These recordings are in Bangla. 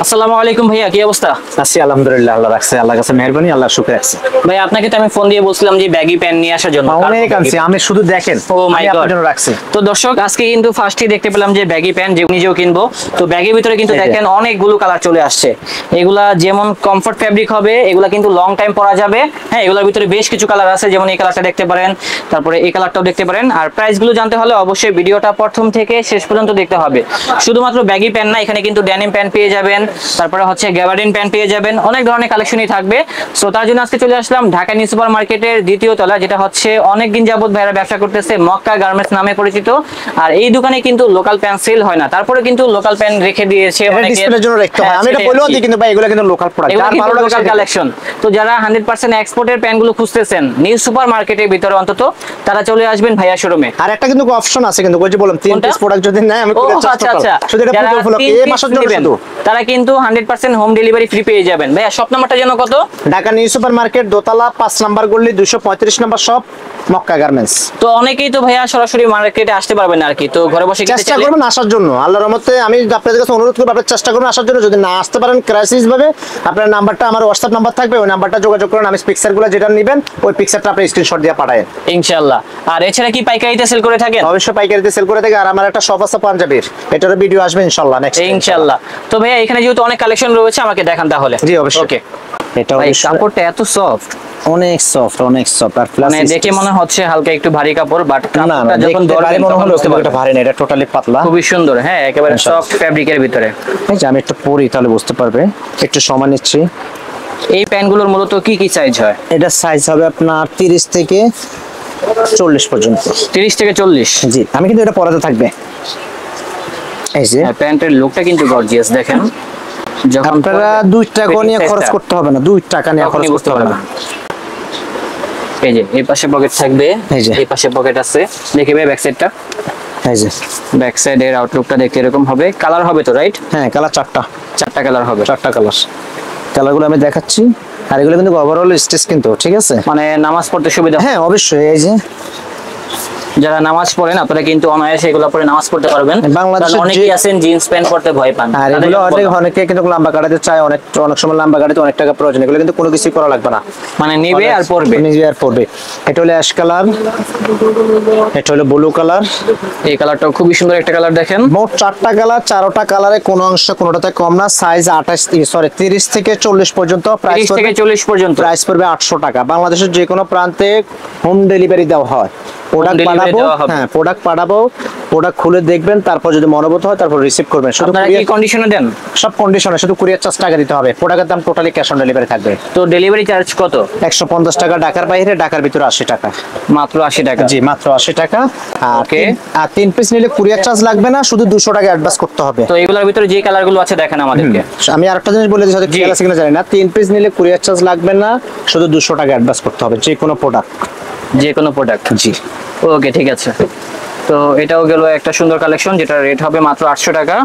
আসসালামু আলাইকুম ভাইয়া, কি অবস্থা? আছি আলহামদুলিল্লাহ, আল্লাহ রাখছে, আল্লাহ কাছে মেহেরবানি, আল্লাহ শুকর আছে। ভাই আপনাকে তো আমি ফোন দিয়ে বলছিলাম যে ব্যাগি প্যান্ট নিয়ে আসার জন্য। অনেক আনছি আমি, শুধু দেখেন ও মাই আমি গড। আপনার জন্য রাখছি। তো দর্শক আজকে কিন্তু ফার্স্টে দেখতে পেলাম যে ব্যাগি প্যান্ট যে নিজেও কিনবো। তো ব্যাগের ভিতরে কিন্তু এই যে। দেখেন অনেকগুলো কালার চলে আসছে। এগুলা যেমন কমফর্ট ফ্যাব্রিক হবে, এগুলা কিন্তু লং টাইম পরা যাবে। হ্যাঁ, এগুলোর ভিতরে বেশ কিছু কালার আছে, যেমন এই কালারটা দেখতে পারেন, তারপরে এই কালারটাও দেখতে পারেন। আর প্রাইস গুলো জানতে হলে অবশ্যই ভিডিওটা প্রথম থেকে শেষ পর্যন্ত দেখতে হবে। শুধুমাত্র ব্যাগি প্যান্ট না, এখানে কিন্তু ড্যানিম প্যান্ট পেয়ে যাবেন, তারপরে হচ্ছে গ্যাবার্ডিন প্যান্ট পেয়ে যাবেন, অনেক ধরনের কালেকশনই থাকবে। সো তার জন্য আজকে চলে আসলাম ঢাকা নিউ সুপার মার্কেটের দ্বিতীয় তলা, যেটা হচ্ছে অনেকদিন যাবত ভাইরা ব্যবসা করতেছে মক্কা গার্মেন্টস নামে পরিচিত। আর এই দোকানে কিন্তু লোকাল প্যান্ট সেল হয় না, তারপরে কিন্তু লোকাল প্যান্ট রেখে দিয়েছে এটা অনেকে। ডিসপ্লের জন্য রাখতে হয়, আমি এটা বলেও দিই, কিন্তু ভাই এগুলো কিন্তু লোকাল প্রোডাক্ট, এগুলো আর কিন্তু ভালো লাগে লোকাল সেটা। কালেকশন। তো যারা 100% এক্সপোর্টের প্যান্টগুলো খুঁজতেছেন নিউ সুপার মার্কেটের ভিতরে অন্তত, তারা চলে আসবেন ভাইয়া শোরুমে। আর একটা কিন্তু অপশন আছে, কিন্তু ওই যে বললাম 3 পিস প্রোডাক্ট যদি নেয় আমি ও পুরো আচ্ছা আচ্ছা, শুধু এটা যারা পুজো উপলক্ষে 3 এই মাসের জন্য নেবেন, শুধু। তারা কিন্তু 100% হোম ডেলিভারি ফ্রি পেয়ে যাবেন। ভাইয়া শপ নাম্বারটা যেন কত? ঢাকা নিউ সুপার মার্কেট দোতলা 5 নাম্বার গলি 235 নাম্বার শপ, মক্কা গার্মেন্টস। তো অনেকেই তো ভাইয়া সরাসরি মার্কেটে আসতে পারবেন না আর কি, তো ঘরে বসে কিনতে চেষ্টা চাইলে করবেন আসার জন্য, আল্লাহর রহমতে আমি আপনাদের কাছে অনুরোধ করব, আপনারা চেষ্টা করুন আসার জন্য। যদি না আসতে পারেন ক্রাইসিস ভাবে, আপনার নাম্বারটা আমার হোয়াটসঅ্যাপ নাম্বার থাকবে, ওই নাম্বারটা যোগাযোগ করুন। আমি পিকচারগুলো যেটা নেবেন ওই পিকচারটা আপনি স্ক্রিনশট দিয়ে পাঠায়েন ইনশাআল্লাহ। আর এছাড়া কি পাইকারিতে সেল করে থাকেন? অবশ্যই পাইকারিতে সেল করে থাকি। আর আমার একটা শপ আছে পাঞ্জাবির, এটারও ভিডিও আসবে ইনশাআল্লাহ নেক্সট ইনশাআল্লাহ। তো ভাইয়া এখানে যেহেতু অনেক কালেকশন রয়েছে, আমাকে দেখান তাহলে। জি অবশ্যই। ওকে এটা ভাই, অবশ্যই কাপড়টা এত সফট, অনেক সফট, অনেক সফট। আর প্লাস মানে দেখে মনে হচ্ছে হালকা একটু ভারী কাপড়, বাট না না, কাপড়টা যখন দেখতে ভারী ধরবেন মনে তখন হলো, বুঝতে কিন্তু এটা পারবেন ভারী না, এটা টোটালি পাতলা। খুবই সুন্দর। হ্যাঁ, একেবারে ইনশাআল্লাহ। সফট ফ্যাব্রিকের ভিতরে। এই যে আমি একটু পরি তাহলে বুঝতে পারবে, একটু সময় নিচ্ছি। এই প্যান্টগুলোর মূলত কি কি সাইজ হয়? এটা সাইজ হবে আপনার 30 থেকে 40 পর্যন্ত। 30 থেকে 40? জি, আমি কিন্তু এটা পরাতে থাকবে। এই যে হ্যাঁ, প্যান্টের লুকটা কিন্তু গর্জিয়াস। দেখেন যখন আপনারা 2 টাকা নিয়ে খরচ করতে হবে না, 2 টাকা নিয়ে খরচ করতে হবে না। এই যে এই পাশে পকেট থাকবে, এই যে। এই পাশে পকেট আছে। দেখবে ব্যাক সাইডটা, এই যে ব্যাক সাইডের আউটলুকটা দেখতে এরকম হবে। কালার হবে তো, রাইট? হ্যাঁ, কালার 4টা, 4টা কালার হবে। 4টা কালার। কালারগুলো আমি দেখাচ্ছি। আর এগুলো কিন্তু ওভারঅল স্টিচ কিন্তু, ঠিক আছে? মানে নামাজ পড়তে সুবিধা। হ্যাঁ অবশ্যই। এই যে যারা নামাজ পড়েন আপনারা কিন্তু অনায়াসে এগুলো পরে নামাজ পড়তে পারবেন। বাংলাদেশের কারণ অনেকেই আছেন জিন্স প্যান্ট পরতে ভয় পান। আর তাদের এগুলো জন্য বললাম। অনেকে কিন্তু লম্বা কাটাতে চায়, অনেক সময় লম্বা কাটাতে অনেক টাকা প্রয়োজন, এগুলো কিন্তু কোনো কিছুই করা লাগবে না, মানে নেবে আর পরবে। নিজে আর পরবে। এটা হলো অ্যাশ কালার, এটা হলো ব্লু কালার। এই কালারটাও খুবই সুন্দর একটা কালার। দেখেন মোট 4টা কালার, 4টা কালারে কোনো অংশ কোনোটাতে কম না। সাইজ 30 থেকে 40 পর্যন্ত। 30 থেকে 40 পর্যন্ত। প্রাইস পড়বে 800 টাকা। বাংলাদেশের যে কোনো প্রান্তে হোম ডেলিভারি দেওয়া হয়। প্রোডাক্ট delivery পাঠাবো, দেওয়া হবে। হ্যাঁ প্রোডাক্ট পাঠাবো, প্রোডাক্ট খুলে দেখবেন, তারপর যদি মনোভূত হয় তারপর রিসিভ করবেন। শুধু আপনারা কি কন্ডিশনে দেন? সব কন্ডিশনে, শুধু কুরিয়ার চার্জ টাকা দিতে হবে। প্রোডাক্টের দাম টোটালি ক্যাশ অন ডেলিভারি থাকবে। তো ডেলিভারি চার্জ কত? 150 টাকা ঢাকার বাইরে, ঢাকার ভিতরে 80 টাকা। মাত্র 80 টাকা? জি মাত্র 80 টাকা। Okay. আর 3 পিস নিলে কুরিয়ার চার্জ লাগবে না, শুধু 200 টাকা অ্যাডভান্স করতে হবে। তো এগুলোর ভিতরে যে কালারগুলো আছে দেখেন আমাদেরকে। আমি আরেকটা জিনিস বলে দিই, হয়তো খেয়াল আছে কিনা জানি না, 3 পিস নিলে কুরিয়ার চার্জ লাগবে না, শুধু 200 টাকা অ্যাডভান্স করতে হবে যে কোনো প্রোডাক্ট। যে কোনো প্রোডাক্ট? জি ওকে, ঠিক আছে। তো এটাও গেল একটা সুন্দর কালেকশন, যেটা রেট হবে মাত্র 800 টাকা।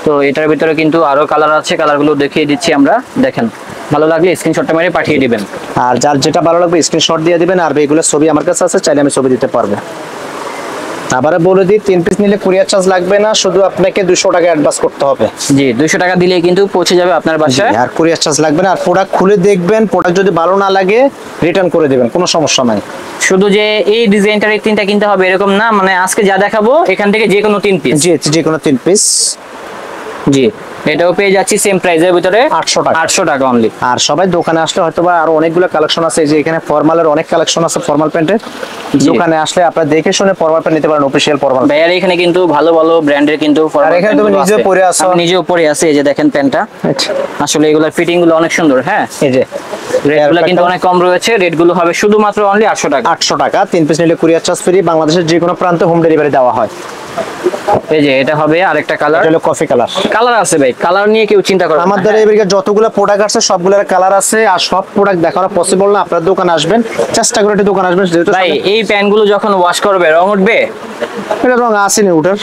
তো এটার ভিতরে কিন্তু আরো কালার আছে, কালারগুলো দেখিয়ে দিচ্ছি আমরা। দেখেন, ভালো লাগলে স্ক্রিনশটটা মেরে পাঠিয়ে দিবেন। আর যার যেটা ভালো লাগবে স্ক্রিনশট দিয়ে দিবেন। আর এগুলোর ছবি আমার কাছে আছে, চাইলে আমি ছবি দিতে পারবো। আবারও বলে দিই, 3 পিস নিলে কুরিয়ার চার্জ লাগবে না, শুধু আপনাকে 200 টাকা অ্যাডভান্স করতে হবে। জি, 200 টাকা দিলেই কিন্তু পৌঁছে যাবে আপনার বাসায়। আর কুরিয়ার চার্জ লাগবে না। আর প্রোডাক্ট খুলে দেখবেন, প্রোডাক্ট যদি ভালো না লাগে রিটার্ন করে দিবেন, কোনো সমস্যা নাই। শুধু যে এই ডিজাইনটার এই 3টা কিনতে হবে এরকম না, মানে আজকে যা দেখাবো এখান থেকে যে কোনো 3 পিস। জি, যে কোনো 3 পিস। জি, এটাও পেয়ে যাচ্ছি সেম প্রাইসের ভিতরে, 800 টাকা। 800 টাকা অনলি। আর সবাই দোকানে আসলে হয়তো বা আরো অনেকগুলো কালেকশন আছে, এই যে এখানে ফর্মালের অনেক কালেকশন আছে, ফর্মাল প্যান্টের। জি। দোকানে আসলে আপনারা দেখে শুনে ফর্মাল প্যান্ট নিতে পারেন, অফিশিয়াল ফর্মাল। ভাইয়ার এখানে কিন্তু ভালো ভালো ব্র্যান্ডের কিন্তু আর এখানে তুমি নিজেও পরে আছো। আমি নিজেও পরে আছি। এই যে দেখেন প্যান্টটা, আচ্ছা, আসলে এগুলোর ফিটিং গুলো অনেক সুন্দর। হ্যাঁ, এই যে রেটগুলো কিন্তু অনেক কম রয়েছে। রেটগুলো হবে শুধুমাত্র অনলি 800 টাকা। 800 টাকা। 3 পিস নিলে কুরিয়ার চার্জ ফ্রি, বাংলাদেশের যে কোনো প্রান্তে হোম ডেলিভারি দেওয়া হয়। এই যে এটা হবে আরেকটা কালার। এটা হলো কফি কালার। কালার আছে ভাই, কালার নিয়ে কেউ চিন্তা করবে না। আমাদের এদিকে যতগুলো প্রোডাক্ট আছে সবগুলোর কালার আছে, আর সব প্রোডাক্ট দেখানো পসিবল না। আপনার দোকানে আসবেন, চেষ্টা করে একটু দোকানে আসবেন, যেহেতু ভাই এই প্যান্টগুলো যখন ওয়াশ করবে রং উঠবে? এটা রং আসেনি উঠার,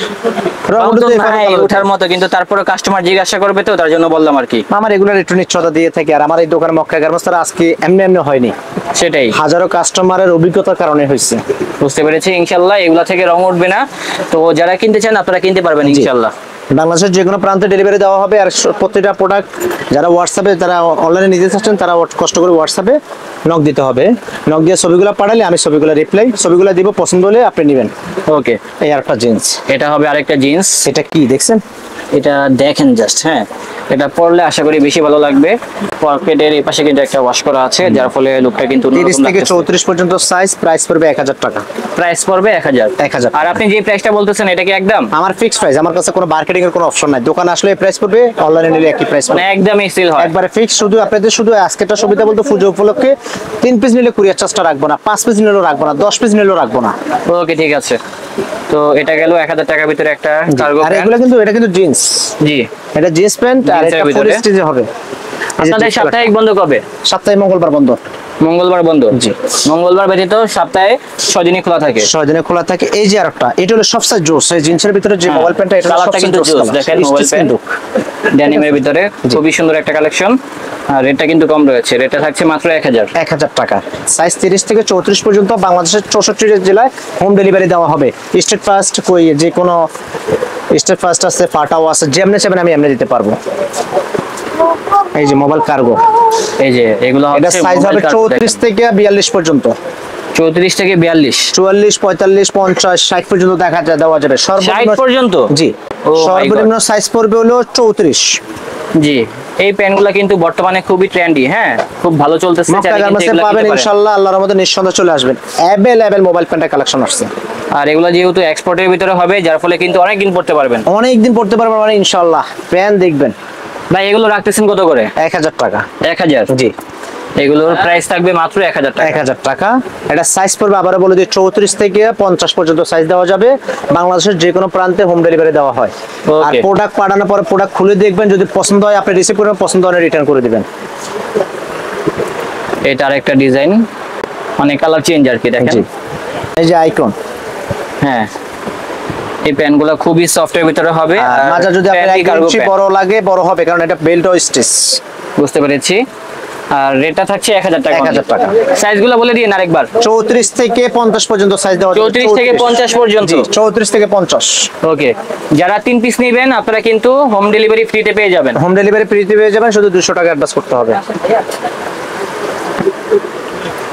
রং রং তো উঠতে নাই ওঠার মতো, কিন্তু তারপরে কাস্টমার জিজ্ঞাসা করবে, তো তার জন্য বললাম আর কি। আমার রেগুলার একটু নিশ্চয়তা দিয়ে থাকি। আর আমার এই দোকান মক্কা গার্মেন্টস আজকে এমনি এমনি হয়নি, সেটাই হাজারো কাস্টমারের অভিজ্ঞতার কারণে হয়েছে। বুঝতে পেরেছি। ইনশাল্লাহ এগুলা থেকে রং উঠবে না। তো যারা কিনতে চান আপনারা কিনতে পারবেন ইনশাআল্লাহ। বাংলাদেশের যে কোনো প্রান্তে ডেলিভারি দেওয়া হবে। আর প্রত্যেকটা প্রোডাক্ট যারা হোয়াটসঅ্যাপে, তারা অনলাইনে নিতে চাচ্ছেন, তারা কষ্ট করে হোয়াটসঅ্যাপে নক দিতে হবে। নক দিয়ে ছবিগুলো পাঠালে আমি ছবিগুলো রিপ্লাই, ছবিগুলো দিব, পছন্দ হলে আপনি নেবেন। ওকে, এই আরেকটা জিন্স, এটা হবে আরেকটা জিন্স। এটা কি দেখছেন? এটা দেখেন জাস্ট, হ্যাঁ এটা পরলে আশা করি বেশি ভালো লাগবে। পকেটের এই পাশে কিন্তু একটা ওয়াশ করা আছে, যার ফলে লুকটা কিন্তু 30 থেকে 34 পর্যন্ত সাইজ, প্রাইস পড়বে 1000 টাকা। প্রাইস পড়বে 1000। 1000। আর আপনি যে প্রাইসটা বলতেছেন এটা কি একদম? আমার ফিক্সড প্রাইস, আমার কাছে কোনো মার্কেটিং এর কোনো অপশন নাই। দোকানে আসলে এই প্রাইস পড়বে, অনলাইনে নিলে একই প্রাইস মানে পড়বে, একদমই সেল হয় একবারে ফিক্স। শুধু আপনাদের শুধু আজকেরটা সুবিধা বলতে, পুজো উপলক্ষে 3 পিস নিলে কুরিয়ার চার্জটা রাখবো না, 5 পিস নিলেও রাখবো না, 10 পিস নিলেও রাখবো না। ওকে ঠিক আছে। তো এটা গেল 1000 টাকার ভিতরে একটা কার্গো আর প্যান্ট। এগুলো কিন্তু, এটা কিন্তু জিন্স, জি এটা জিন্স প্যান্ট, আর জিন্সের এটা ফুল ভিতরে। স্টিচে হবে। আপনাদের সাপ্তাহিক বন্ধ কবে? সপ্তাহে মঙ্গলবার বন্ধ। মঙ্গলবার বন্ধ। জি। মঙ্গলবার ব্যতীত সপ্তাহে 6 দিনই খোলা থাকে। 6 দিনে খোলা থাকে। এই যে আরেকটা, এটা হলো সবচেয়ে জোস, এই জিন্সের ভিতরে যে মোবাইল প্যান্টটা, এটা কালারটা সবচেয়ে কিন্তু জোস জোস, কালার। দেখেন মোবাইল প্যান্ট ডেনিমের ভিতরে খুবই সুন্দর একটা কালেকশন। আর রেটটা কিন্তু কম রয়েছে, রেটটা থাকছে মাত্র 1000। 1000 টাকা। সাইজ 30 থেকে 34 পর্যন্ত বাংলাদেশের 64 জেলায় হোম ডেলিভারি দেওয়া হবে। স্টেট ফার্স্ট কই, যে কোনো স্টেট ফার্স্ট আছে, ফাটাও আছে, যেমনে চাইবেন আমি এমনি দিতে পারবো। এই যে মোবাইল কার্গো, এই যে এগুলো এটা হচ্ছে সাইজ হবে মোবাইল কার্ড 34 থেকে 42 পর্যন্ত। 34 থেকে 42, 44, 45, 50, 60 পর্যন্ত দেখা যায়, দেওয়া যাবে। 60 পর্যন্ত। জি, Oh my সর্বনিম্ন সাইজ পড়বে হলো 34। জি, এই প্যান্টগুলো কিন্তু বর্তমানে খুবই ট্রেন্ডি, হ্যাঁ খুব ভালো চলতেছে। মক্কা চাইলে কিন্তু গার্মেন্টসে এগুলো পাবেন কিনতে পারেন। ইনশাআল্লাহ, আল্লাহর রহমতে নিঃসন্দেহে চলে আসবেন। অ্যাভেলেবল মোবাইল প্যান্টের কালেকশন আসছে। আর এগুলো যেহেতু এক্সপোর্টের ভিতরে হবে, যার ফলে কিন্তু অনেক দিন পড়তে পারবেন। অনেক দিন পড়তে পারবেন মানে ইনশাআল্লাহ। প্যান্ট দেখবেন ভাই এগুলো রাখতেছেন কত করে? 1000 টাকা। 1000। জি, এগুলোর প্রাইস থাকবে মাত্র 1000 টাকা। 1000 টাকা। এটা সাইজ পড়বে, আবারও বলে দিই, 34 থেকে 50 পর্যন্ত সাইজ দেওয়া যাবে। বাংলাদেশের যে কোনো প্রান্তে হোম ডেলিভারি দেওয়া হয়। আর Okay. প্রোডাক্ট পাঠানোর পরে প্রোডাক্ট খুলে দেখবেন, যদি পছন্দ হয় আপনি রিসিভ করবেন, পছন্দ হলে রিটার্ন করে দিবেন। এটা আরেকটা ডিজাইন, অনেক কালার চেঞ্জ আর কি, দেখেন। জি, এই যে আইকন। হ্যাঁ, এই প্যান্টগুলো খুবই সফটের ভিতরে হবে। আর মাজা যদি আপনার প্যান্টই 1 কার্গো ইঞ্চি প্যান্ট। বড় লাগে, বড় হবে, কারণ এটা বেল্ট ও স্টিচ। বুঝতে পেরেছি। আর রেটটা থাকছে 1000 টাকা। 1000 টাকা। সাইজগুলো বলে দিন আরেকবার। 34 থেকে 50 পর্যন্ত সাইজ দেওয়া যাবে। 34 থেকে 50 পর্যন্ত। জি, 34 থেকে 50। ওকে, যারা 3 পিস নেবেন আপনারা কিন্তু হোম ডেলিভারি ফ্রিতে পেয়ে যাবেন। হোম ডেলিভারি ফ্রিতে পেয়ে যাবেন, শুধু 200 টাকা অ্যাডভান্স করতে হবে।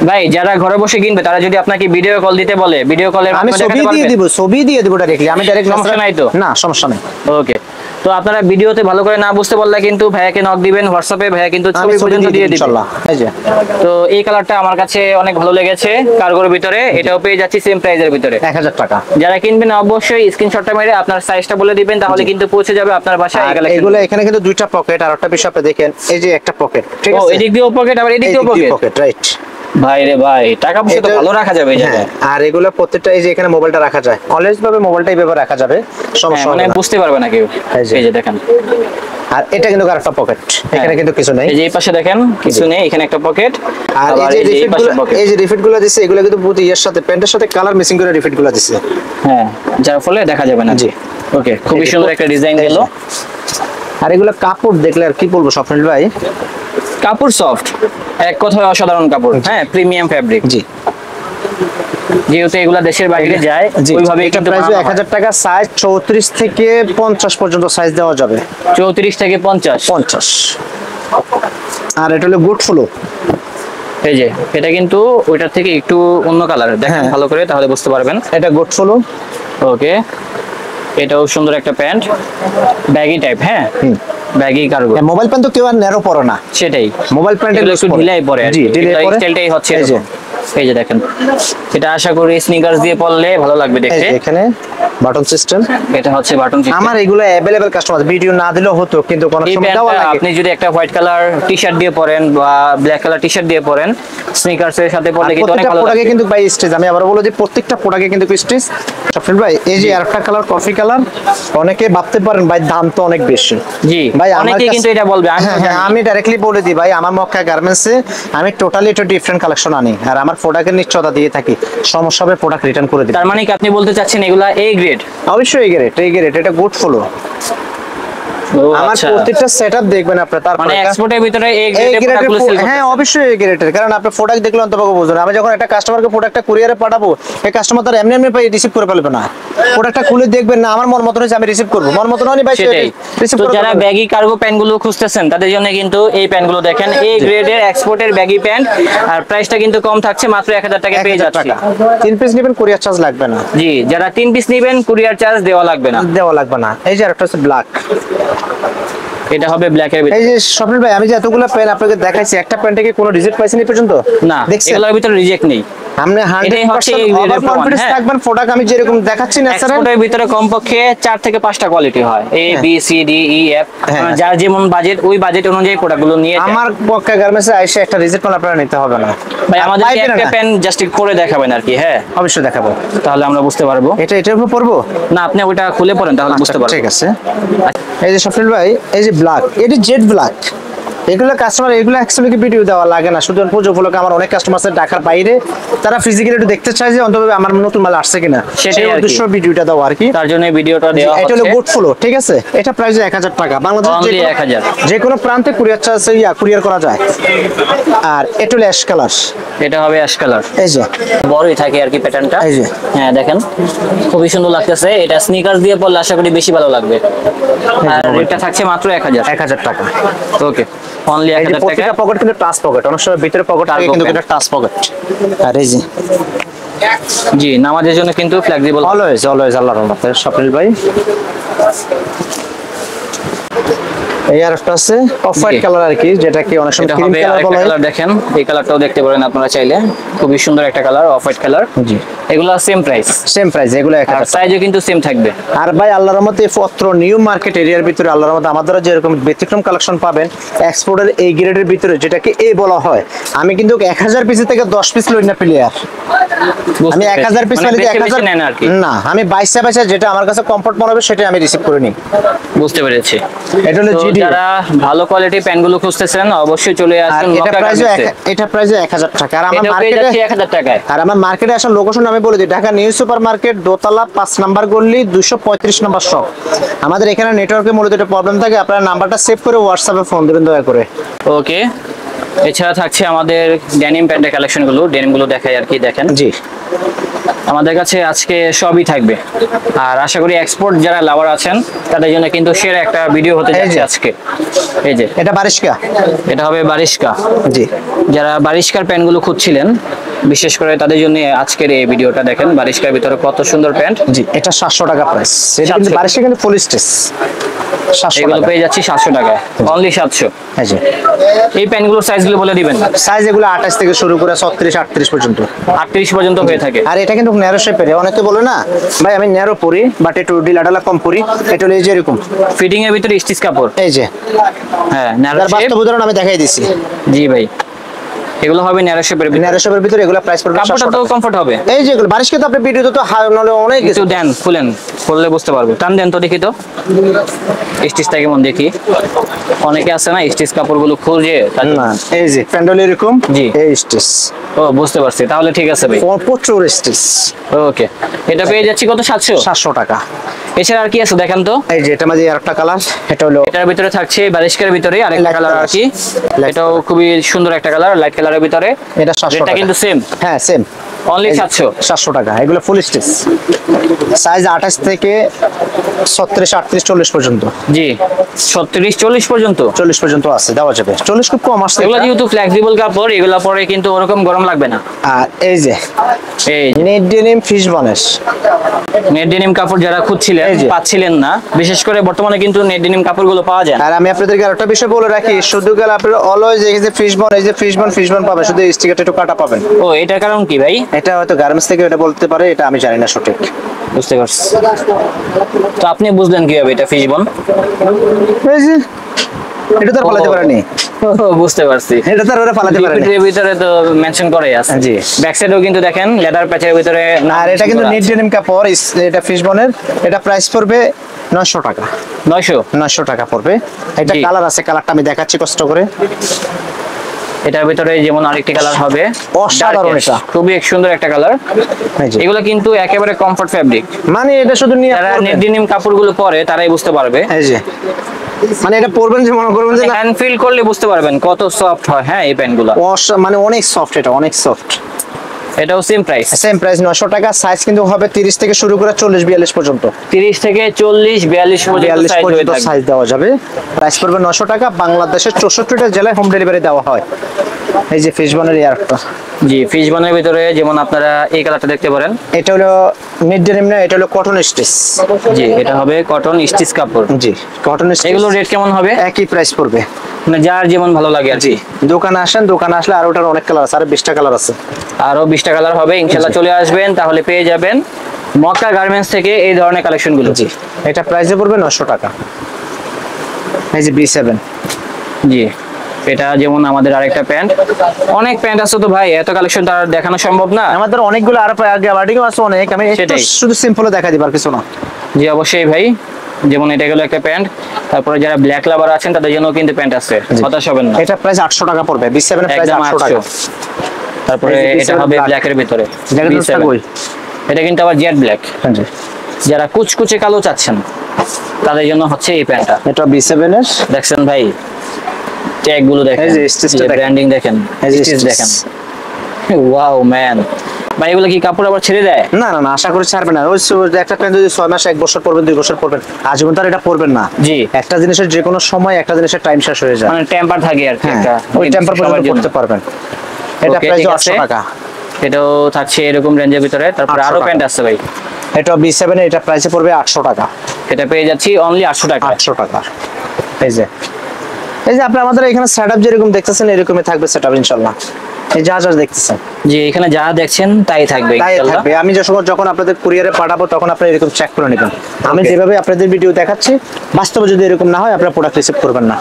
ভাই যারা ঘরে বসে কিনবে তারা যদি আপনাকে ভিডিও কল দিতে বলে, ভিডিও কলের আমি ছবি দিয়ে দিব, ছবি দিয়ে দিব ডাইরেক্টলি। আমি ডাইরেক্ট সমস্যা নাই তো? না, সমস্যা নাই। ওকে, তো আপনারা ভিডিওতে ভালো করে না বুঝতে পারলে কিন্তু ভাইয়াকে নক দিবেন হোয়াটসঅ্যাপে, ভাইয়া কিন্তু আমি ছবি ছবি পর্যন্ত দিয়ে দিয়ে দিব দিবে। ইনশাআল্লাহ। এই যে তো এই কালারটা আমার কাছে অনেক ভালো লেগেছে কার্গোর ভিতরে, এটাও পেয়ে যাচ্ছি সেম প্রাইজের ভিতরে। 1000 টাকা। যারা কিনবেন অবশ্যই স্ক্রিনশটটা মেরে আপনার সাইজটা বলে দিবেন, তাহলে কিন্তু পৌঁছে যাবে আপনার বাসায় এই আর কালেকশন। এগুলো এখানে কিন্তু দুইটা পকেট, আর একটা বিষয় আপনি দেখেন, এই যে একটা পকেট, ঠিক ও আছে? এদিক দিয়েও পকেট, আবার এদিক দিয়েও পকেট। Pocket, right. ভাই রে ভাই, টাকা পয়সা তো ভালো রাখা যাবে এই হ্যাঁ, জায়গায়। আর এগুলো প্রত্যেকটা, এই যে এখানে মোবাইলটা রাখা যায়, অলওয়েজ ভাবে মোবাইলটা এইভাবে রাখা যাবে, হ্যাঁ, সমস্যা মানে হবে না। বুঝতে পারবে না কেউ। এই যে। এই যে দেখেন, আর এটা কিন্তু আরেকটা পকেট, এখানে কিন্তু কিছু নাই। এই যে এই পাশে দেখেন কিছু নেই, এখানে একটা পকেট। আর আবার এই যে এই পাশে রিফিটগুলো, পকেট। এই যে রিফিটগুলো দিছে, এগুলো কিন্তু পুরো ইয়ার সাথে, প্যান্টের সাথে কালার মিসিং করে রিফিটগুলো দিছে। হ্যাঁ, যার ফলে দেখা যাবে না। জি। ওকে, খুবই সুন্দর একটা ডিজাইন এই দিল। যে। আর এগুলো কাপড় দেখলে আর কি বলবো স্বপ্নিল ভাই, কাপড় সফট, এক কথায় অসাধারণ কাপড়। হ্যাঁ, প্রিমিয়াম ফ্যাব্রিক। জি যেহেতু এগুলা দেশের বাইরে যায়, জি, ওইভাবে এটা কিন্তু প্রাইস বানানো হয়। 1000 টাকা। সাইজ 34 থেকে 50 পর্যন্ত সাইজ দেওয়া যাবে। 34 থেকে 50। 50। আর এটা হলো গুড ফ্লো। এই যে এটা কিন্তু ওইটার থেকে একটু অন্য কালার, দেখেন হ্যাঁ। ভালো করে তাহলে বুঝতে পারবেন। এটা গুড ফ্লো। ওকে, এটাও সুন্দর একটা প্যান্ট, ব্যাগি টাইপ। হ্যাঁ, ব্যাগি কার্গো। মোবাইল প্যান্ট তো কেউ আর ন্যারো পরে না, সেটাই, মোবাইল প্যান্টের এগুলো একটু ঢিলাই পরে। জি, ঢিলাই পরে। স্টাইলটাই হচ্ছে এই যে, এরকম। এই যে দেখেন, এটা আশা করি স্নিকার্স দিয়ে পরলে ভালো লাগবে এই দেখতে। যে এখানে বাটন সিস্টেম। এটা হচ্ছে বাটন সিস্টেম। আমার এগুলো अवेलेबल কাস্টমার, ভিডিও না দিলেও হতো, কিন্তু কোনো এই সময় দেওয়া প্যান্টটা লাগে। আপনি যদি একটা হোয়াইট কালার টি-শার্ট দিয়ে পরেন বা ব্ল্যাক কালার টি-শার্ট দিয়ে পরেন, স্নিকার্সের সাথে পরলে কিন্তু অনেক প্রত্যেকটা ভালো প্রোডাক্টে লাগবে। কিন্তু বাই স্টেজ, আমি আবার বলো যে প্রত্যেকটা প্রোডাক্টে কিন্তু স্টেজ। স্বপ্নিল ভাই, এই যে আরেকটা কালার, কফি কালার, অনেকে ভাবতে পারেন ভাই দাম তো অনেক বেশি। জি, ভাই আমার অনেকেই কাছে- কিন্তু এটা বলবে। আমি তো হ্যাঁ, জানি। আমি ডাইরেক্টলি বলে দিই ভাই, আমার মক্কা গার্মেন্টসে আমি টোটালি একটা ডিফারেন্ট কালেকশন আনি, আর আমার প্রোডাক্টের নিশ্চয়তা দিয়ে থাকি, সমস্যা হবে প্রোডাক্ট রিটার্ন করে দিই। তার মানে কি আপনি বলতে চাচ্ছেন এগুলা এ গ্রেড? অবশ্যই এই গ্রেড, এটা গুড ফ্লো। আমার আচ্ছা। প্রত্যেকটা সেটআপ দেখবেন আপনারা, তারপরে মানে এক্সপোর্টের ভিতরে এই এই গ্রেডের গ্রেডের প্রোডাক্টগুলো সেল হ্যাঁ অবশ্যই এই গ্রেডের, কারণ আপনি প্রোডাক্ট দেখলে অন্তত বুঝুন। আমি যখন একটা কাস্টমারকে প্রোডাক্টটা কুরিয়ারে পাঠাবো, এই কাস্টমার তার এমনি এমনি রিসিভ করে ফেলবে না, প্রোডাক্টটা খুলে দেখবেন না আমার মন মতন হয়েছে আমি রিসিভ করবো, মন মতন হয়নি ভাই সেটাই। রিসিভ তো করে যারা ফেলবে। ব্যাগি কার্গো প্যান্টগুলো খুঁজতেছেন তাদের জন্য কিন্তু এই প্যান্টগুলো দেখেন, এই গ্রেডের এক্সপোর্টের ব্যাগি প্যান্ট, আর প্রাইসটা কিন্তু কম থাকছে, মাত্র 1000 টাকা পেয়ে 1000 যাচ্ছে। টাকা 3 পিস নেবেন, কুরিয়ার চার্জ লাগবে না। জি, যারা 3 পিস নেবেন কুরিয়ার চার্জ দেওয়া লাগবে না। দেওয়া লাগবে না। এই যে আরেকটা হচ্ছে ব্ল্যাক, এটা হবে ব্ল্যাকের ভিতরে। এই যে স্বপ্নিল ভাই আমি যে এতগুলো প্যান্ট আপনাকে দেখাইছি, একটা প্যান্টে কি কোনো রিজেক্ট পাইছেন এই পর্যন্ত? না, দেখছেন এগুলোর ভিতরে রিজেক্ট নেই। আপনি এটাই হচ্ছে 100% এই grade এর ওভার প্রমাণ, কনফিডেন্স হ্যাঁ। থাকবেন, প্রোডাক্ট আমি যেরকম দেখাচ্ছি না স্যার, এক্সপোর্টের ভিতরে কমপক্ষে 4 থেকে 5টা কোয়ালিটি হয়, এ হ্যাঁ। B C D E F, হ্যাঁ। যার যেমন বাজেট ওই বাজেট অনুযায়ী প্রোডাক্টগুলো নিয়ে যায়। আমার পক্ষে গার্মেন্টসে আইসে একটা রিজেক্ট মাল আপনারা নিতে হবে না ভাই আমাদেরকে পাইবেন একটা না। প্যান্ট জাস্ট করে দেখাবেন আর কি, হ্যাঁ, অবশ্যই দেখাবো। তাহলে আমরা বুঝতে পারবো। এটার উপর পড়বো? না, আপনি ওটা খুলে পড়েন তাহলে বুঝতে আচ্ছা, পারবো। ঠিক আছে। এই যে স্বপ্নিল ভাই, এই যে ব্ল্যাক, এটি জেড ব্ল্যাক, এগুলো কাস্টমার এগুলো অ্যাকচুয়ালি ভিডিও দেওয়া লাগে না, শুধু পুজো উপলক্ষে আমার অনেক কাস্টমার আছে ঢাকার বাইরে, তারা ফিজিক্যালি একটু দেখতে চায় যে অন্তত আমার নতুন মাল আসছে কিনা, সেটাই সেই আর কি। উদ্দেশ্য ভিডিওটা দেওয়া আর কি। তার জন্য ভিডিওটা দেওয়া এটা হলো হচ্ছে। গুড ফ্লো, ঠিক আছে, এটা প্রাইস 1000 টাকা, বাংলাদেশ Only 1000 যে কোনো প্রান্তে কুরিয়ার চার্জ কুরিয়ার করা যায়। আর এটা হলো অ্যাশ কালার, এটা হবে অ্যাশ কালার, এই যে বড়ই থাকে আর কি প্যাটার্নটা। এই যে। হ্যাঁ দেখেন খুবই সুন্দর লাগতেছে, এটা স্নিকার্স দিয়ে পরলে আশা করি বেশি ভালো লাগবে। আর এটা থাকছে মাত্র 1000। 1000 টাকা। ওকে, অনলি এই যে 1000 টাকা। প্রত্যেকটা পকেট কিন্তু টাচ পকেট, অনেক সময় ভিতরে পকেট থাকে Cargo কিন্তু pant। এটা টাচ পকেট। আর এই যে জি, নামাজের জন্য কিন্তু ফ্লেক্সিবল। অলওয়েজ অলওয়েজ আল্লাহর রহমতে স্বপ্নিল ভাই। এই আর একটা আছে অফ হোয়াইট জি। কালার আর কি, যেটা কি অনেক সময় এটা ক্রিম হবে কালার আরেকটা বলা হয়। কালার, দেখেন এই কালারটাও দেখতে পারেন আপনারা চাইলে, খুবই সুন্দর একটা কালার, অফ হোয়াইট কালার। জি। এগুলো সেম প্রাইস, সেম প্রাইস, এগুলো আর 1000 টাকা। সাইজও কিন্তু সেম থাকবে। আর ভাই আল্লাহর রহমতে পত্র নিউ মার্কেট এরিয়ার ভিতরে আল্লাহর রহমতে আমাদের যেরকম ব্যতিক্রম কালেকশন পাবেন এক্সপোর্টের এই গ্রেডের ভিতরে, যেটাকে এ বলা হয়, আমি কিন্তু 1000 পিস থেকে 10 পিস লই না প্লেয়ার, আমি 1000 পিস মানে নিলে বেশি 1000 নেন আর কি। না, আমি 22 যেটা আমার কাছে কমফর্ট মনে হবে সেটা আমি রিসিভ করে নিই। বুঝতে পেরেছি। এটা হলো তো জিডি, যারা ভালো কোয়ালিটি প্যান্টগুলো খুঁজতেছেন অবশ্যই চলে আর আসুন এটা মক্কা প্রাইস গার্মেন্টসে। এটা প্রাইস 1000 টাকা। আর আমার এটা পেয়ে মার্কেটে যাচ্ছে 1000 টাকায়। আর আমার মার্কেটে আসার লোকেশন আমি বলে দিই, ঢাকা নিউ সুপার মার্কেট, দোতলা 5 নাম্বার গলি, 235 নম্বর শপ। আমাদের এখানে নেটওয়ার্কের মূলত একটা প্রবলেম থাকে, আপনারা নাম্বারটা সেভ করে হোয়াটসঅ্যাপে ফোন দিবেন দয়া করে। ওকে, এছাড়া থাকছে আমাদের ডেনিম প্যান্টের কালেকশনগুলো, ডেনিমগুলো দেখাই আর কি, দেখেন জি, আমাদের কাছে আজকে সবই থাকবে। আর আশা করি এক্সপোর্ট যারা লাভার আছেন তাদের জন্য কিন্তু সেরা একটা ভিডিও হতে এই যাচ্ছে যে। আজকে। এই যে এটা বারিশকা। এটা হবে বারিশকা। জি, যারা বারিশকার প্যান্টগুলো খুঁজছিলেন বিশেষ করে তাদের জন্য আজকের এই ভিডিওটা দেখেন, বারিশকার ভিতরে কত সুন্দর প্যান্ট। জি, এটা 700 টাকা প্রাইস। এটা কিন্তু 700 বারিশকা কিন্তু ফুল স্টেজ 700 এগুলো টাকা। পেয়ে যাচ্ছি 700 টাকায়, অনলি 700। এই যে এই প্যান্টগুলোর সাইজগুলো বলে দিবেন, সাইজ এগুলো 28 থেকে শুরু করে 36 38 পর্যন্ত। 38 পর্যন্ত হয়ে থাকে। আর এটা কিন্তু ন্যারো শেপের, অনেকে বলে না ভাই আমি ন্যারো পরি বাট একটু ঢিলাঢালা কম পরি, এটা হলো এই যে এরকম, ফিটিং এর ভিতরে স্টিচ কাপড়, এই যে হ্যাঁ ন্যারো যার শেপ। বাস্তব উদাহরণ আমি দেখাই দিছি। জি ভাই, এগুলো হবে ন্যারো শেপের ভিতরে। ন্যারো শেপের ভিতরে এগুলো প্রাইস পড়বে কাপড়টা 700 তো টাকা। কমফর্ট হবে। এই যে এগুলো বারিশকে তো আপনি ভিডিওতে তো নলে অনেক একটু দেন, খুলেন, খুললে বুঝতে পারবে। টান দেন তো দেখি তো স্টিচটা কেমন দেখি। অনেকে আছে না স্টিচ কাপড়গুলো খুঁজে না, এই যে প্যান্ডেল এরকম, জি। এই স্টিচ ও বুঝতে পারছি, তাহলে ঠিক আছে ভাই। প্রচুর স্টিচ, ওকে, এটা পেয়ে যাচ্ছি কত? 700। 700 টাকা। এছাড়া আর কি আছে দেখেন তো। এই যে এটা মাঝে আরেকটা কালার, এটা হলো এটার ভিতরে থাকছে বারিশকার ভিতরে আরেকটা Light কালার আর color। কি, Light এটাও খুবই সুন্দর একটা কালার, লাইট কালারের ভিতরে। এটা 700 এটা টাকা কিন্তু সেম, হ্যাঁ সেম, অনলি 700। 700 টাকা। এগুলো ফুল স্টিচ, সাইজ 28 থেকে 36 38 40 পর্যন্ত। জি, 36 40 পর্যন্ত। 40 পর্যন্ত আছে, দেওয়া যাবে। 40 খুব কম আসছে এগুলো এটা। যেহেতু ফ্লেক্সিবল কাপড়, এগুলো পরে কিন্তু ওরকম গরম লাগবে না। আর এই যে এই net denim fish bones, net denim কাপড় যারা খুঁজছিলেন এই যে। পাচ্ছিলেন না, বিশেষ করে বর্তমানে কিন্তু নেট ডেনিম কাপড়গুলো পাওয়া যায় না। আর আমি আপনাদেরকে আরেকটা বিষয় বলে রাখি, শুধু গেলে আপনারা অলওয়েজ এই যে ফিশ বন, এই যে ফিশ বন পাবেন, শুধু এই স্টিকারটা একটু কাটা পাবেন। ও এটার কারণ কি ভাই? এটা হয়তো গার্মেন্টস থেকে এটা বলতে পারে, এটা আমি জানি না সঠিক। বুঝতে পারছি। তো আপনি বুঝলেন কিভাবে এটা ফিশবন? এই যে এটা তো আর পালাতে পারেনি, বুঝতে পারছি। এটা তো আর ওরা পালাতে পারেনি। ডিপিটির ভিতরে তো মেনশন করাই আছে। জি। ব্যাক সাইডেও কিন্তু দেখেন লেদার প্যাচের ভিতরে আর এটা কিন্তু নেট ডেনিম কাপড়, এটা ফিশ বনের, এটা প্রাইস পড়বে 900 টাকা। 900। 900 টাকা পড়বে। এটা জি। কালার আছে, কালারটা আমি দেখাচ্ছি কষ্ট করে। এটার ভিতরে যেমন আরেকটি কালার হবে অসাধারণ darkish, এটা। খুবই সুন্দর একটা কালার। এই যে এগুলো কিন্তু একেবারে কমফর্ট ফ্যাব্রিক, মানে এটা শুধু নিয়ে যারা পরবেন। নেট ডেনিম কাপড়গুলো পরে তারাই বুঝতে পারবে। এই যে মানে এটা পরবেন যে মনে করবেন যে না, হ্যান্ড ফিল করলে বুঝতে পারবেন কত সফট হয়। হ্যাঁ এই প্যান্টগুলো মানে অনেক সফট, এটা অনেক সফট। এটাও সেম প্রাইস, সেম প্রাইস 900 টাকা। সাইজ কিন্তু হবে 30 থেকে শুরু করে 40 42 পর্যন্ত। 30 থেকে 40 42 পর্যন্ত 42 সাইজ হয়ে পর্যন্ত থাকবে। সাইজ দেওয়া যাবে। প্রাইস পড়বে 900 টাকা। বাংলাদেশের 64টা জেলায় হোম ডেলিভারি দেওয়া হয়। এই যে ফিশবনের এয়ারটা, জি ফিশ বানের ভিতরে যেমন আপনারা এই কালারটা দেখতে পারেন। এটা হলো মিড ডেনিম না, এটা হলো কটন স্টিচ। জি এটা হবে কটন স্টিচ কাপড়। জি কটন স্টিচ। এগুলো রেট কেমন হবে? একই প্রাইস পড়বে। মানে যার যেমন ভালো লাগে আর কি। দোকানে আসেন, দোকানে আসলে আর ওটার অনেক কালার আছে, আর 20টা কালার আছে। আরো 20টা কালার হবে ইনশাআল্লাহ, চলে আসবেন তাহলে পেয়ে যাবেন মক্কা গার্মেন্টস থেকে এই ধরনের কালেকশনগুলো। জি এটা প্রাইসে পড়বে 900 টাকা। এই যে B7। জি এটা যেমন আমাদের আরেকটা প্যান্ট, অনেক প্যান্ট আছে তো ভাই, এত কালেকশন তার দেখানো সম্ভব না। আমাদের অনেকগুলো আর গ্যাবার্ডিংও আছে অনেক, আমি একটু সেটাই। শুধু সিম্পলে দেখা দিবার কিছু না। জি অবশ্যই ভাই, যেমন এটা গেল একটা প্যান্ট, তারপরে যারা ব্ল্যাক লাভার আছেন তাদের জন্য কিন্তু প্যান্ট আছে, হতাশ হবেন না। এটা প্রাইস 800 টাকা পড়বে। B7 এর প্রাইস একদম 800 টাকা। 800। তারপরে এই যে এটা B7 হবে black। ব্ল্যাকের ভিতরে জ্যাকেট B7 কই? এটা কিন্তু আবার জেড ব্ল্যাক, জি যারা কুচকুচে কালো চাচ্ছেন তাদের জন্য হচ্ছে এই প্যান্টটা। এটা B7 এর। দেখছেন ভাই ট্যাগ গুলো দেখেন, এই যে স্টিচটা দেখেন। ব্র্যান্ডিং দেখেন, এই যে স্টিচ stitch। দেখেন। ওয়াও ম্যান, ভাই এগুলো কি কাপড় আবার ছেড়ে দেয়? না না না, আশা করি ছাড়বে না। ওই একটা প্যান্ট যদি 6 মাস 1 বছর পরবেন 2 বছর পরবেন, আজীবন তার এটা পরবেন না। জি। একটা জিনিসের যে কোনো সময় একটা জিনিসের টাইম শেষ হয়ে যায়। মানে টেম্পার থাকে আর কি হ্যাঁ, একটা, ওই টেম্পার সবার পর্যন্ত জন্য। করতে পারবেন। এটা Okay, প্রাইস ঠিক 800 আছে। টাকা। এটাও থাকছে এরকম রেঞ্জের ভিতরে। তারপরে 800 আরো টাকা। প্যান্ট আছে ভাই, এটা B7 এর, এটা প্রাইসে পড়বে 800 টাকা। এটা পেয়ে যাচ্ছি অনলি 800 টাকা। 800 টাকা। এই যে আপনি আমাদের এখানে সেটআপ যেরকম দেখতেছেন এরকমই থাকবে সেটআপ ইনশাআল্লাহ। এই যা যা দেখতেছেন জি এখানে যা দেখছেন তাই থাকবে তাই ইনশাআল্লাহ। থাকবে। আমি যখন আপনাদের কুরিয়ারে পাঠাবো তখন আপনারা এরকম চেক করে নেবেন। আমি Okay. যেভাবে আপনাদের ভিডিও দেখাচ্ছি, বাস্তবে যদি এরকম না হয় আপনারা প্রোডাক্ট রিসিভ করবেন না।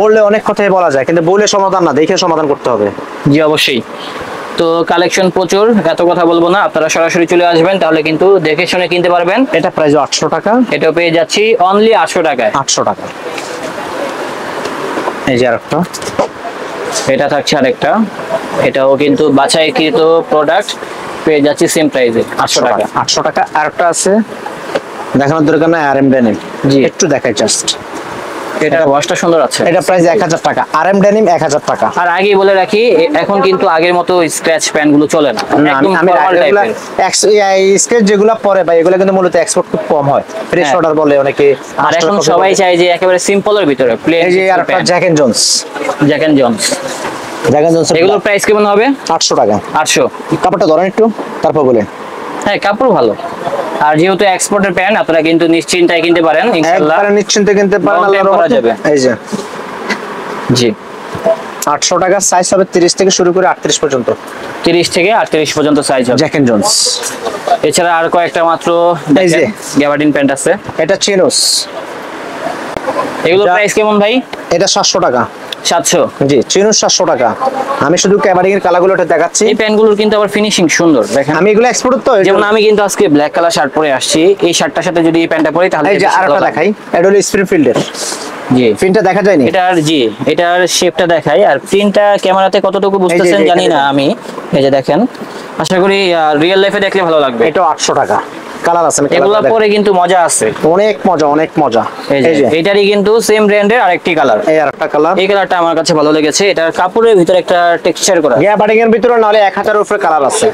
বললে অনেক কথাই বলা যায়, কিন্তু বলে সমাধান না, দেখে সমাধান করতে হবে। জি অবশ্যই। তো কালেকশন প্রচুর, এত কথা বলবো না, আপনারা সরাসরি চলে আসবেন তাহলে কিন্তু দেখে শুনে কিনতে পারবেন। এটা প্রাইস 800 টাকা। এটাও পেয়ে যাচ্ছি অনলি 800 টাকায়। 800 টাকা। এই যে আরেকটা, এটা থাকছে আরেকটা, এটাও কিন্তু বাছাইকৃত প্রোডাক্ট, পেয়ে যাচ্ছি সেম প্রাইসে 800 টাকা। 800 টাকা। আরেকটা আছে, দেখানোর দরকার নাই, RM ডেনিম। জি। একটু দেখাই জাস্ট। এটা ওয়াশটা সুন্দর আছে। এটা প্রাইস 1000 টাকা। RM ডেনিম 1000 টাকা। আর আগে বলে রাখি, এখন কিন্তু আগের মতো স্ক্র্যাচ প্যান্ট গুলো চলে না, না, একদম আমি ফর্মাল টাইপের। স্কেচ যেগুলো পরে ভাই, এগুলো কিন্তু মূলত এক্সপোর্ট খুব কম হয়। ফ্রেশ হ্যাঁ। অর্ডার বলে অনেকে। আর এখন সবাই চায় যে একেবারে সিম্পলের ভিতরে প্লেন। এই যে আরেকটা Jack and Jones. Jack and Jones, Jack and Jones এগুলোর প্রাইস কেমন হবে? 800 টাকা। 800। কাপড়টা ধরেন একটু, তারপর বলেন। হ্যাঁ কাপড় ভালো, আর যেহেতু এক্সপোর্টের প্যান্ট আপনারা কিন্তু নিশ্চিন্তায় কিনতে পারেন ইনশাআল্লাহ। একবারে নিশ্চিন্তে কিনতে পারেন, Long time আল্লাহর পরা রহমতে। যাবে। এই যে জি 800 টাকা। সাইজ হবে 30 থেকে শুরু করে 38 পর্যন্ত। 30 থেকে 38 পর্যন্ত সাইজ হবে। Jack and Jones. এছাড়া আর কয়েকটা মাত্র এই যে। গ্যাবার্ডিন প্যান্ট আছে। এটা চিনোস। এগুলোর প্রাইস কেমন ভাই? এটা 700 টাকা। 700। জি চিনোস 700 টাকা। আমি শুধু ক্যাবারিং এর কালারগুলো এটা দেখাচ্ছি। এই প্যান্টগুলোর কিন্তু আবার ফিনিশিং সুন্দর দেখেন। আমি এগুলো এক্সপোর্ট তো, যেমন আমি কিন্তু আজকে ব্ল্যাক কালার শার্ট পরে আসছি, এই শার্টটার সাথে যদি এই প্যান্টটা পরি তাহলে এই যে বেশি ভালো আরেকটা লাগবে। দেখাই, এটা হলো স্প্রিংফিল্ডের। জি প্রিন্টটা দেখা যায়নি? এটার জি এটার শেপটা দেখাই, আর প্রিন্টটা ক্যামেরাতে কতটুকু বুঝতেছেন এই যে জানি না এখানে আমি। এই যে দেখেন, আশা করি রিয়েল লাইফে দেখলে ভালো লাগবে। এটা 800 টাকা। কালার আছে, আমি এগুলো কালারটা পরে কিন্তু মজা আছে। দেখাই। অনেক মজা, অনেক মজা। এই এই যে যে এটারই কিন্তু সেম ব্র্যান্ডের আরেকটি কালার। এই আরেকটা কালার। এই কালারটা আমার কাছে ভালো লেগেছে, এটার কাপড়ের ভিতরে একটা টেক্সচার করা। গ্যাবারিং এর ভিতরে নাহলে 1000 এর উপরে কালার আছে।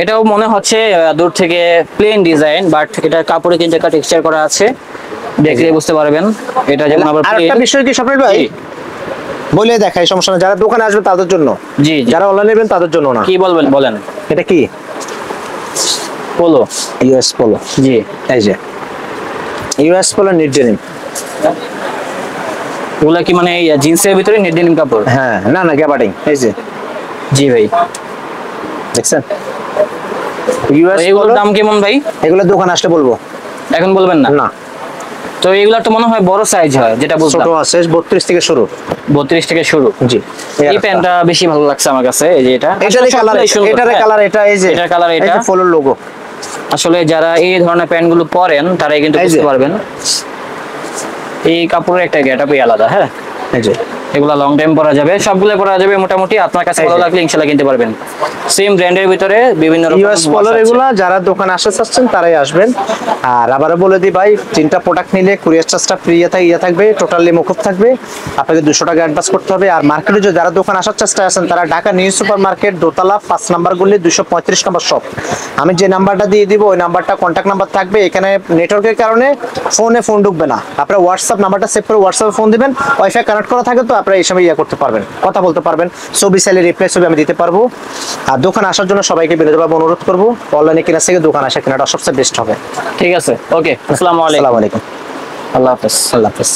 এটাও মনে হচ্ছে দূর থেকে প্লেন ডিজাইন, বাট এটার কাপড়ে কিন্তু একটা টেক্সচার করা আছে, দেখলে বুঝতে পারবেন। এটা যেমন আবার আরেকটা plain। বিষয় কি স্বপ্নিল ভাই, জি। বলে দেখাই, সমস্যা না। যারা দোকানে আসবে তাদের জন্য, জি জি। যারা অনলাইনে নেবেন তাদের জন্য না। কি বলবেন বলেন। এটা কি? পোলো। US polo. জি এই যে ইউএস পোলো নিট ডেনিম। ওগুলা কি মানে জিন্সের ভিতরে নেট ডেনিম কাপড়? হ্যাঁ, না না গ্যাবারিং। এই যে জি ভাই। দেখছেন ইউএস এগুলোর পোলো। দাম কেমন ভাই? এগুলো দোকানে আসলে বলবো। এখন বলবেন না? না, তো এগুলা তো মনে হয় বড় সাইজ হয়, যেটা ছোট বুঝলাম। আছে 32 থেকে শুরু। 32 থেকে শুরু। জি। এই প্যান্টটা বেশি ভালো লাগছে আমার কাছে, এই যে এটা। এটার আসলে কালার, সবগুলোই সুন্দর, এটার হ্যাঁ। কালার এটা। এই যে এটার কালার এই এটা। যে পোলোর লোগো। আসলে যারা এই ধরনের প্যান্টগুলো পরেন তারাই কিন্তু এই যে। বুঝতে পারবেন। এই কাপড়ের একটা গেটআপই আলাদা। হ্যাঁ এই যে এগুলা লং টাইম পরা যাবে, সবগুলো পরা যাবে মোটামুটি। আপনার কাছে ভালো লাগলে ইনশাআল্লাহ কিনতে পারবেন। সেম ব্র্যান্ডের ভিতরে বিভিন্ন রকম ইউএস পলোর এগুলা যারা দোকানে আসতে চাচ্ছেন তারাই আসবেন। আর আবারও বলে দিই ভাই, 3টা প্রোডাক্ট নিলে কুরিয়ার চার্জটা ফ্রি থাকবে, টোটালি মুকুব থাকবে। আপনাকে 200 টাকা অ্যাডভান্স করতে হবে। আর মার্কেটে যারা দোকান আসার চেষ্টা আছেন তারা ঢাকা নিউ সুপার মার্কেট দোতলা 5 নাম্বার গলি 235 নম্বর শপ। আমি যে নাম্বারটা দিয়ে দিব ওই নাম্বারটা কন্ট্যাক্ট নাম্বার থাকবে। এখানে নেটওয়ার্কের কারণে ফোন ঢুকবে না। আপনারা হোয়াটসঅ্যাপ নাম্বারটা সেভ করে হোয়াটসঅ্যাপে ফোন দিবেন, ওয়াইফাই কানেক্ট করা থাকে তো আপনারা এই সময় করতে পারবেন, কথা বলতে পারবেন। ছবি চাইলে রিপ্লাই ছবি আমি দিতে পারবো। আর দোকান আসার জন্য সবাইকে বিনোদনভাবে অনুরোধ করবো, অনলাইনে কেনার থেকে দোকান আসা কেনাটা সবচেয়ে বেস্ট হবে। ঠিক আছে, ওকে, আসসালামু আলাইকুম। আসসালামু আলাইকুম, আল্লাহ হাফেজ। আল্লাহ হাফেজ।